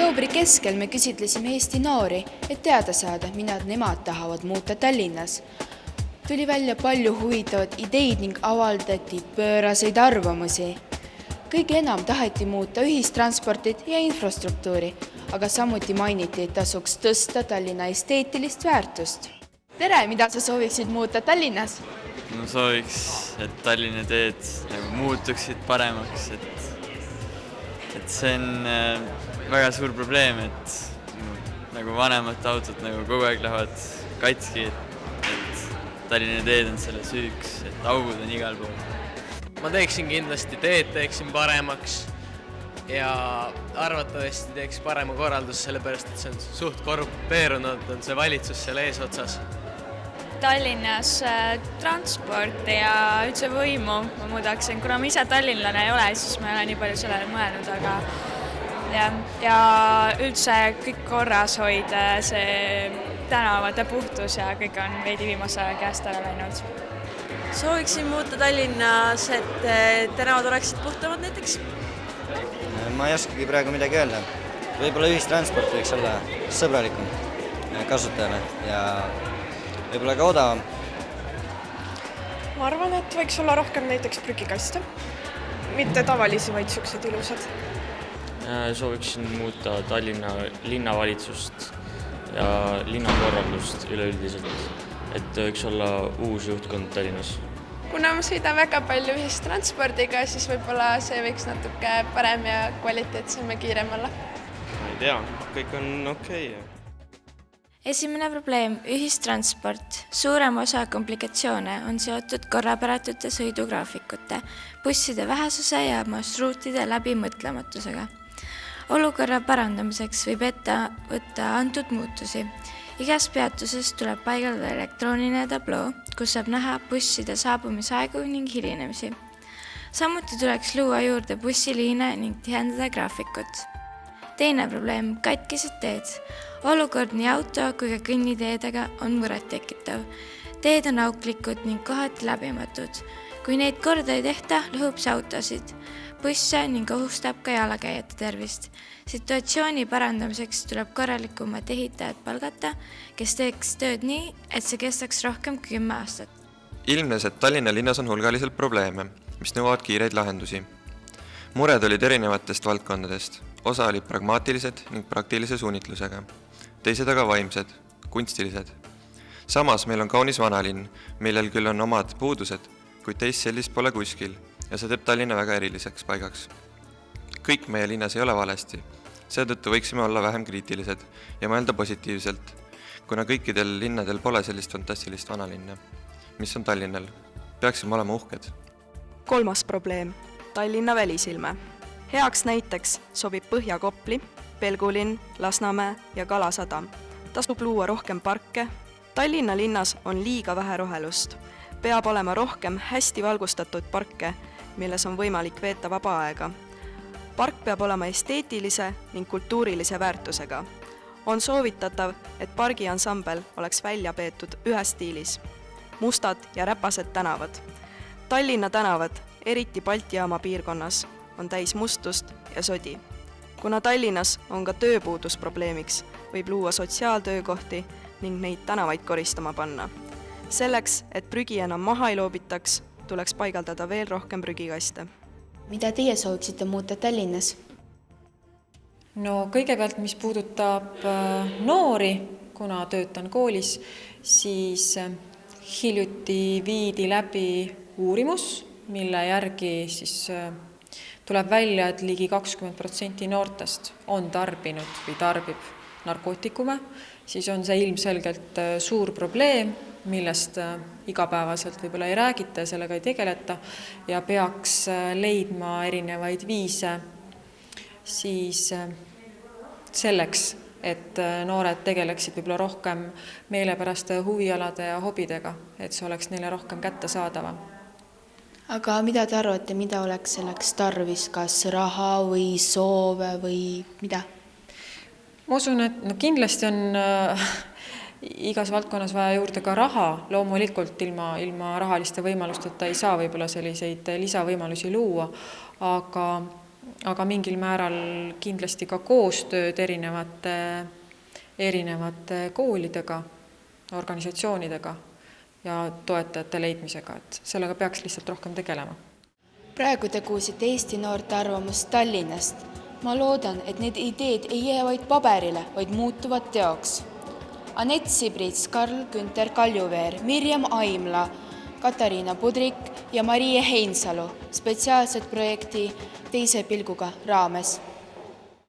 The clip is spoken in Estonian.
Oktoobri keskel me küsitlesime Eesti noori, et teada saada, mida nemad tahavad muuta Tallinnas. Tuli välja palju huvitavat ideid ning avaldati pööraseid arvamusi. Kõige enam taheti muuta ühistransportit ja infrastruktuuri, aga samuti mainiti, et tasuks tõsta Tallinna esteetilist väärtust. Tere, mida sa sooviksid muuta Tallinnas? No sooviks, et Tallinna teed muutuksid paremaks, et see on väga suur probleem, et nagu vanemad autod kogu aeg lähevad katki, et Tallinna teed on selle süüks, et augud on igal pool. Ma teeksin kindlasti teed, teeksin paremaks ja arvatavasti teeks parema korraldus, sellepärast, et see on suht korrupeerunud, on see valitsus selle eesotsas. Tallinnas transport ja üldse võimu ma muudaksin, kuna ma ise tallinlane ei ole, siis ma ei ole nii palju sellele mõelnud, aga ja üldse kõik korras hoida, see tänavate puhtus ja kõik on veidi viimase aja käest ära läinud. Sooviksin muuta Tallinnas, et tänavad oleksid puhtamad näiteks. Ma ei oskagi praegu midagi öelda. Võib-olla ühistransport võiks olla sõbralikum kasutajale ja võib-olla ka odavam. Ma arvan, et võiks olla rohkem näiteks prügikaste. Mitte tavalisi, vaid siuksed ilusad. Sooviksin muuta Tallinna linnavalitsust ja linnakorraldust üleüldiselt, et võiks olla uus juhtkond Tallinnas. Kuna ma sõidan väga palju ühistranspordiga, siis võib-olla see võiks natuke parem ja kvaliteetsem ja kiirem olla. Ma ei tea, kõik on okei. Esimene probleem, ühistransport. Suurem osa komplikatsioone on seotud korrapäratute sõidugraafikute, busside vähesuse ja marsruutide läbimõtlematusega. Olukorra parandamiseks võib ette võtta antud muutusi. Igas peatuses tuleb paigaldada elektrooniline tabloo, kus saab näha busside saabumisaegu ning hilinemisi. Samuti tuleks luua juurde bussiliine ning tihendada graafikut. Teine probleem, katkised teed. Olukord nii auto kui ka kõnniteedega on muret tekitav. Teed on auklikud ning kohati läbimatud. Kui neid korda ei tehta, lõhub see autosid, busse ning ohustab ka jalakäijate tervist. Situatsiooni parandamiseks tuleb korralikumad ehitajad palgata, kes teeks tööd nii, et see kestaks rohkem kui 10 aastat. Ilmnes, et Tallinna linnas on hulgaliselt probleeme, mis nõuavad kiireid lahendusi. Mured olid erinevatest valdkondadest. Osa olid pragmaatilised ning praktilise suunitlusega. Teised aga vaimsed, kunstilised. Samas meil on kaunis vanalinn, millel küll on omad puudused, kuid teist sellist pole kuskil ja see teeb Tallinna väga eriliseks paigaks. Kõik meie linnas ei ole valesti, seetõttu võiksime olla vähem kriitilised ja mõelda positiivselt, kuna kõikidel linnadel pole sellist fantastilist vanalinna, mis on Tallinnal. Peaksime olema uhked. 3. probleem, Tallinna välisilme. Heaks näiteks sobib Põhja-Kopli, Pelgulinn, Lasnamäe ja Kalasadam. Tasub luua rohkem parke. Tallinna linnas on liiga vähe rohelust. Peab olema rohkem hästi valgustatud parke, milles on võimalik veeta vaba aega. Park peab olema esteetilise ning kultuurilise väärtusega. On soovitatav, et pargiansambel oleks välja peetud ühes stiilis. Mustad ja räpased tänavad. Tallinna tänavad, eriti Balti jaama piirkonnas, on täis mustust ja sodi. Kuna Tallinnas on ka tööpuudus probleemiks, võib luua sotsiaaltöökohti ning neid tänavaid koristama panna. Selleks, et prügi enam maha ei loobitaks, tuleks paigaldada veel rohkem prügikaste. Mida teie sooviksite muuta Tallinnas? No kõigepealt, mis puudutab noori, kuna töötan koolis, siis hiljuti viidi läbi uurimus, mille järgi siis tuleb välja, et ligi 20% noortest on tarbinud või tarbib narkootikume, siis on see ilmselgelt suur probleem, millest igapäevaselt võib-olla ei räägita ja sellega ei tegeleta ja peaks leidma erinevaid viise siis selleks, et noored tegeleksid võib-olla rohkem meelepäraste huvialade ja hobidega, et see oleks neile rohkem kättesaadavam. Aga mida te arvate, mida oleks selleks tarvis, kas raha või soove või mida? Ma usun, et kindlasti on igas valdkonnas vaja juurde ka raha. Loomulikult ilma rahaliste võimalusteta ei saa võib-olla selliseid lisavõimalusi luua, aga aga mingil määral kindlasti ka koostööd erinevate koolidega, organisatsioonidega ja toetajate leidmisega, et sellega peaks lihtsalt rohkem tegelema. Praegu te kuulsite Eesti noorte arvamust Tallinnast. Ma loodan, et need ideed ei jää vaid paberile, vaid muutuvad teoks. Anett Sibrits, Karl Günter Kaljuveer, Mirjam Aimla, Katariina Pudrik ja Marie Heinsalu spetsiaalset projekti Teise pilguga raames.